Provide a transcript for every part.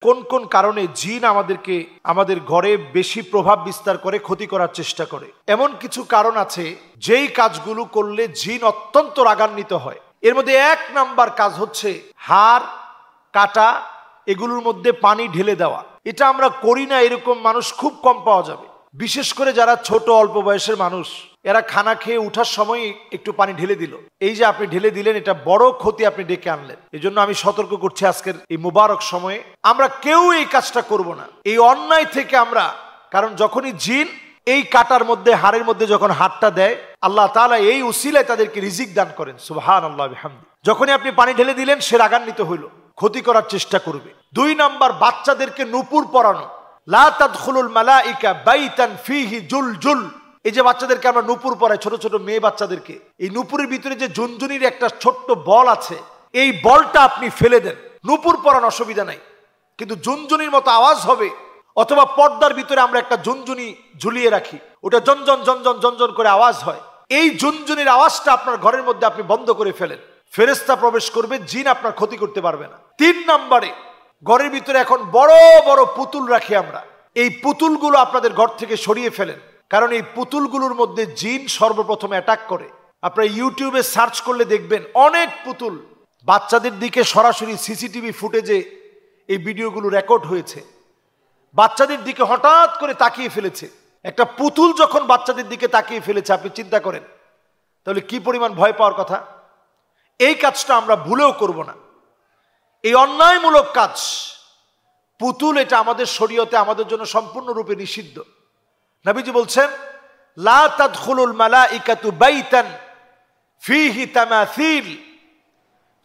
কোন কোন কারণে জিন আমাদের ঘরে বেশি প্রভাব বিস্তার করে, ক্ষতি করার চেষ্টা করে? এমন কিছু কারণ আছে যেই কাজগুলো করলে জিন অত্যন্ত রাগান্বিত হয়। এর মধ্যে 1 নাম্বার কাজ হচ্ছে হাড় কাটা এগুলোর মধ্যে পানি ঢেলে দেওয়া। এটা আমরা করি না, এরকম মানুষ খুব কম পাওয়া যাবে। বিশেষ করে যারা ছোট অল্প বয়সের মানুষ, এরা খানা খেয়ে উঠার সময় একটু পানি ঢেলে দিল। এই যে আপনি ঢেলে দিলেন, এটা বড় ক্ষতি আপনি ডেকে আনলেন। এই জন্য আমি সতর্ক করছি আজকের এই মুবারক সময়ে আমরা কেউ এই কাজটা করব না, এই অন্যায় থেকে আমরা। কারণ যখনই জিন এই কাটার মধ্যে হাড়ের মধ্যে যখন হাতটা দেয়, আল্লাহ তাআলা এই উসিলায় তাদেরকে রিজিক দান করেন। সুবহানাল্লাহ বিহামদি। যখনই আপনি পানি ঢেলে দিলেন, সে রাগান্বিত হইল, ক্ষতি করার চেষ্টা করবে। 2 নাম্বার, বাচ্চাদেরকে নূপুর পরানো। লা তাদখুলুল মালাইকা বাইতান ফিহি জুলজুল। এই যে বাচ্চাদেরকে আমরা নূপুর পরাই, ছোট ছোট মেয়ে বাচ্চাদেরকে, এই নূপুরের ভিতরে যে ঝুনঝুনির একটা ছোট্ট বল আছে, এই বলটা আপনি ফেলে দেন। নূপুর পরান অসুবিধা নাই, কিন্তু ঝুনঝুনির মতো আওয়াজ হবে। অথবা পর্দার ভিতরে আমরা একটা ঝুনঝুনি ঝুলিয়ে রাখি, ওটা জনজন জনজন জনজন করে আওয়াজ হয়। এই ঝুনঝুনির আওয়াজটা আপনার ঘরের মধ্যে আপনি বন্ধ করে ফেলেন। ফেরেশতা প্রবেশ করবে, জিন আপনার ক্ষতি করতে পারবে না। 3 নম্বরে, ঘরের ভিতরে এখন বড় বড় পুতুল রাখি আমরা। এই পুতুলগুলো আপনাদের ঘর থেকে সরিয়ে ফেলেন, কারণ এই পুতুলগুলোর মধ্যে জিন সর্বপ্রথম অ্যাটাক করে। আপনারা ইউটিউবে সার্চ করলে দেখবেন অনেক পুতুল। বাচ্চাদের দিকে সরাসরি সিসিটিভি ফুটেজে এই ভিডিওগুলো রেকর্ড হয়েছে। বাচ্চাদের দিকে হঠাৎ করে তাকিয়ে ফেলেছে। একটা পুতুল যখন বাচ্চাদের দিকে তাকিয়ে ফেলেছে, আপনি চিন্তা করেন তাহলে কি পরিমাণ ভয় পাওয়ার কথা। এই কাজটা আমরা ভুলেও করব না। এই অন্যায়মূলক কাজ, পুতুল, এটা আমাদের শরীয়তে আমাদের জন্য সম্পূর্ণরূপে নিষিদ্ধ। নবীজি বলছেন, লা তাদখুলুল মালাইকাতু বাইতান ফিহি তামাসিল।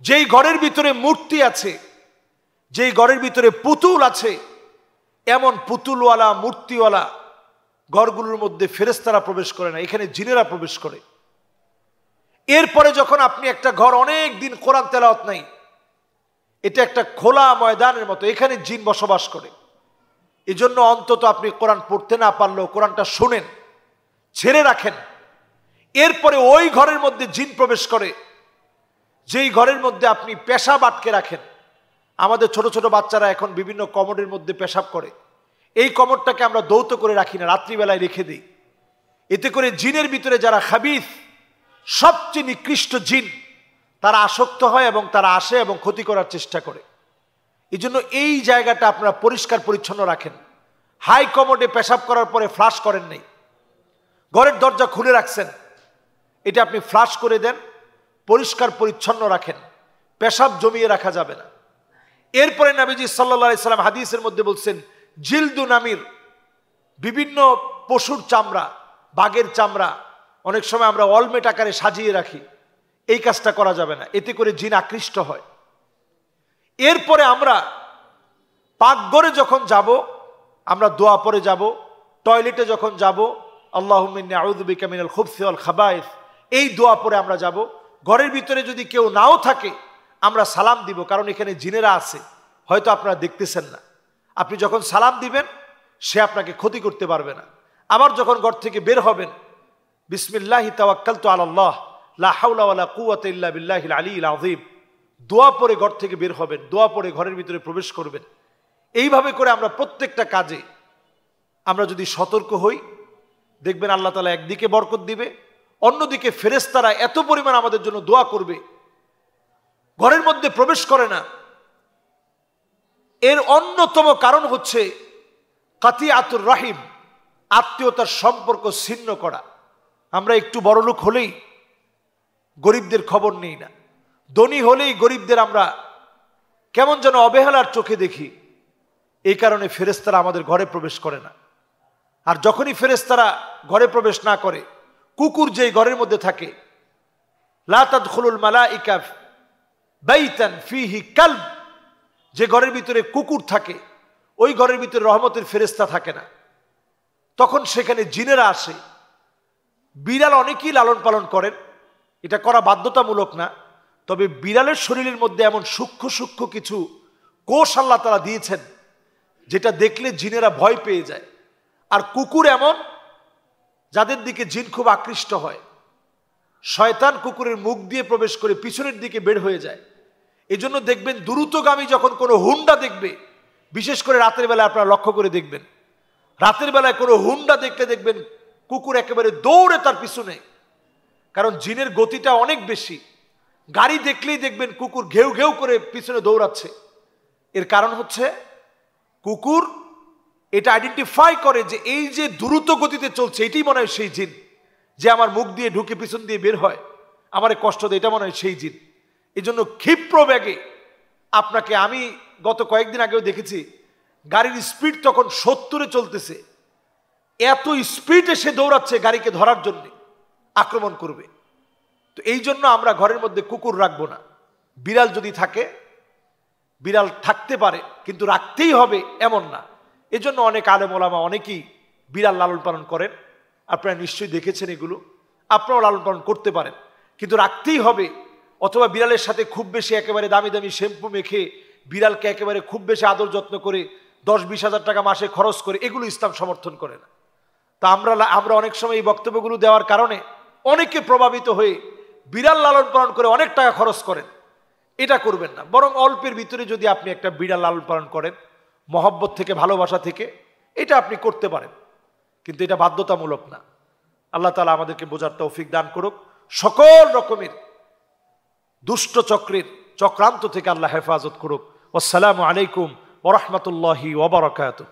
যেই ঘরের ভিতরে মূর্তি আছে, যেই ঘরের ভিতরে পুতুল আছে, এমন পুতুলওয়ালা মূর্তিওয়ালা ঘরগুলোর মধ্যে ফেরেশতারা প্রবেশ করে না, এখানে জিনেরা প্রবেশ করে। এরপরে যখন আপনি একটা ঘর অনেক দিন কোরআন তেলাওয়াত নাই, এটা একটা খোলা ময়দানের মতো, এখানে জিন বসবাস করে। এজন্য অন্তত আপনি কোরআন পড়তে না পারলেও কোরআনটা শুনেন, ছেড়ে রাখেন। এরপরে ওই ঘরের মধ্যে জিন প্রবেশ করে, যেই ঘরের মধ্যে আপনি পেশাব আটকে রাখেন। আমাদের ছোট ছোট বাচ্চারা এখন বিভিন্ন কমোডের মধ্যে পেশাব করে। এই কমোডটাকে আমরা দৌত করে রাখি না, রাত্রিবেলায় রেখে দিই। এতে করে জিনের ভিতরে যারা খাবিস, সবচেয়ে নিকৃষ্ট জিন, তারা আসক্ত হয় এবং তারা আসে এবং ক্ষতি করার চেষ্টা করে। এই জন্য এই জায়গাটা আপনারা পরিষ্কার পরিচ্ছন্ন রাখেন। হাই কমোডে পেশাব করার পরে ফ্লাশ করেন নাই, ঘরের দরজা খুলে রাখছেন, এটা আপনি ফ্লাশ করে দেন, পরিষ্কার পরিচ্ছন্ন রাখেন, পেশাব জমিয়ে রাখা যাবে না। এরপরে নবীজি সাল্লাল্লাহু আলাইহি সাল্লাম হাদিসের মধ্যে বলছেন, জিলদু নামির, বিভিন্ন পশুর চামড়া, বাঘের চামড়া অনেক সময় আমরা অলমেট আকারে সাজিয়ে রাখি, এই কাজটা করা যাবে না, এতে করে জিন আকৃষ্ট হয়। এরপরে আমরা পাকঘরে যখন যাব, আমরা দোয়া পরে যাব। টয়লেটে যখন যাব, আল্লাহুম্মা ইন্নী আউযু বিকা মিনাল খুবসি ওয়াল খাবায়েস, এই দোয়া পরে আমরা যাব। ঘরের ভিতরে যদি কেউ নাও থাকে, আমরা সালাম দিব, কারণ এখানে জিনেরা আছে, হয়তো আপনারা দেখতেছেন না। আপনি যখন সালাম দিবেন, সে আপনাকে ক্ষতি করতে পারবে না। আবার যখন ঘর থেকে বের হবেন, বিসমিল্লাহি তাওয়াক্কালতু আলাল্লাহ লা হাওলা ওয়ালা কুওয়াতা ইল্লা বিল্লাহিল আলিয়্যিল আযীম, দোয়া পরে ঘর থেকে বের হবেন, দোয়া পরে ঘরের ভিতরে প্রবেশ করবেন। এইভাবে করে আমরা প্রত্যেকটা কাজে আমরা যদি সতর্ক হই, দেখবেন আল্লাহ তাআলা একদিকে বরকত দিবে, অন্যদিকে ফেরেশতারা এত পরিমাণ আমাদের জন্য দোয়া করবে, ঘরের মধ্যে প্রবেশ করে না। এর অন্যতম কারণ হচ্ছে কাতিআতুর রাহিম, আত্মীয়তার সম্পর্ক ছিন্ন করা। আমরা একটু বড়লোক হলেই গরিবদের খবর নেই না, ধনী হলেই গরিবদের আমরা কেমন যেন অবহেলার চোখে দেখি। এই কারণে ফেরেশতারা আমাদের ঘরে প্রবেশ করে না। আর যখনই ফেরেশতারা ঘরে প্রবেশ না করে, কুকুর যেই ঘরের মধ্যে থাকে, লা তাদখুলুল মালাইকা বাইতান ফিহি কালব, যে ঘরের ভিতরে কুকুর থাকে, ওই ঘরের ভিতরে রহমতের ফেরেশতা থাকে না, তখন সেখানে জিনেরা আসে। বিড়াল অনেকেই লালন পালন করেন, এটা করা বাধ্যতামূলক না, তবে বিড়ালের শরীরের মধ্যে এমন সূক্ষ্ম সূক্ষ্ম কিছু কোষ আল্লাহ তাআলা দিয়েছেন, যেটা দেখলে জিনেরা ভয় পেয়ে যায়। আর কুকুর এমন, যাদের দিকে জিন খুব আকৃষ্ট হয়। শয়তান কুকুরের মুখ দিয়ে প্রবেশ করে পিছনের দিকে বের হয়ে যায়। এই জন্য দেখবেন দ্রুতগামী যখন কোনো হুন্ডা দেখবে, বিশেষ করে রাতের বেলায় আপনারা লক্ষ্য করে দেখবেন, রাতের বেলায় কোনো হুন্ডা দেখলে দেখবেন কুকুর একেবারে দৌড়ে তার পিছনে, কারণ জিনের গতিটা অনেক বেশি। গাড়ি দেখলেই দেখবেন কুকুর ঘেউ ঘেউ করে পিছনে দৌড়াচ্ছে। এর কারণ হচ্ছে কুকুর এটা আইডেন্টিফাই করে যে এই যে দ্রুত গতিতে চলছে এটাই মনে হয় সেই জিন, যে আমার মুখ দিয়ে ঢুকে পিছন দিয়ে বের হয়, আমারে কষ্ট দেয়, এটা মনে হয় সেই জিন। এই জন্য ক্ষিপ্র বেগে আপনাকে, আমি গত কয়েকদিন আগেও দেখেছি গাড়ির স্পিড তখন 70-এ চলতেছে, এত স্পিডে সে দৌড়াচ্ছে গাড়িকে ধরার জন্য, আক্রমণ করবে। তো এই জন্য আমরা ঘরের মধ্যে কুকুর রাখবো না। বিড়াল যদি থাকে, বিড়াল থাকতে পারে কিন্তু রাখতেই হবে এমন না। এজন্য অনেক আলেম ওলামা অনেকেই বিড়াল লালন পালন করেন, আপনারা নিশ্চয়ই দেখেছেন এগুলো, আপনারাও লালন পালন করতে পারেন, কিন্তু রাখতেই হবে। অথবা বিড়ালের সাথে খুব বেশি একেবারে দামি দামি শ্যাম্পু মেখে বিড়ালকে একেবারে খুব বেশি আদর যত্ন করে 10-20 হাজার টাকা মাসে খরচ করে, এগুলো ইসলাম সমর্থন করে না। তা আমরা অনেক সময় এই বক্তব্যগুলো দেওয়ার কারণে অনেকে প্রভাবিত হয়ে বিড়াল লালন পালন করে অনেক টাকা খরচ করেন। এটা করবেন না, বরং অল্পের ভিতরে যদি আপনি একটা বিড়াল লালন পালন করেন মহব্বত থেকে, ভালোবাসা থেকে, এটা আপনি করতে পারেন, কিন্তু এটা বাধ্যতামূলক না। আল্লাহ তাআলা আমাদেরকে বোঝার তৌফিক দান করুক। সকল রকমের দুষ্ট চক্রের চক্রান্ত থেকে আল্লাহ হেফাজত করুক। আসসালামু আলাইকুম ওয়া রাহমাতুল্লাহি ওয়া বারাকাতুহু।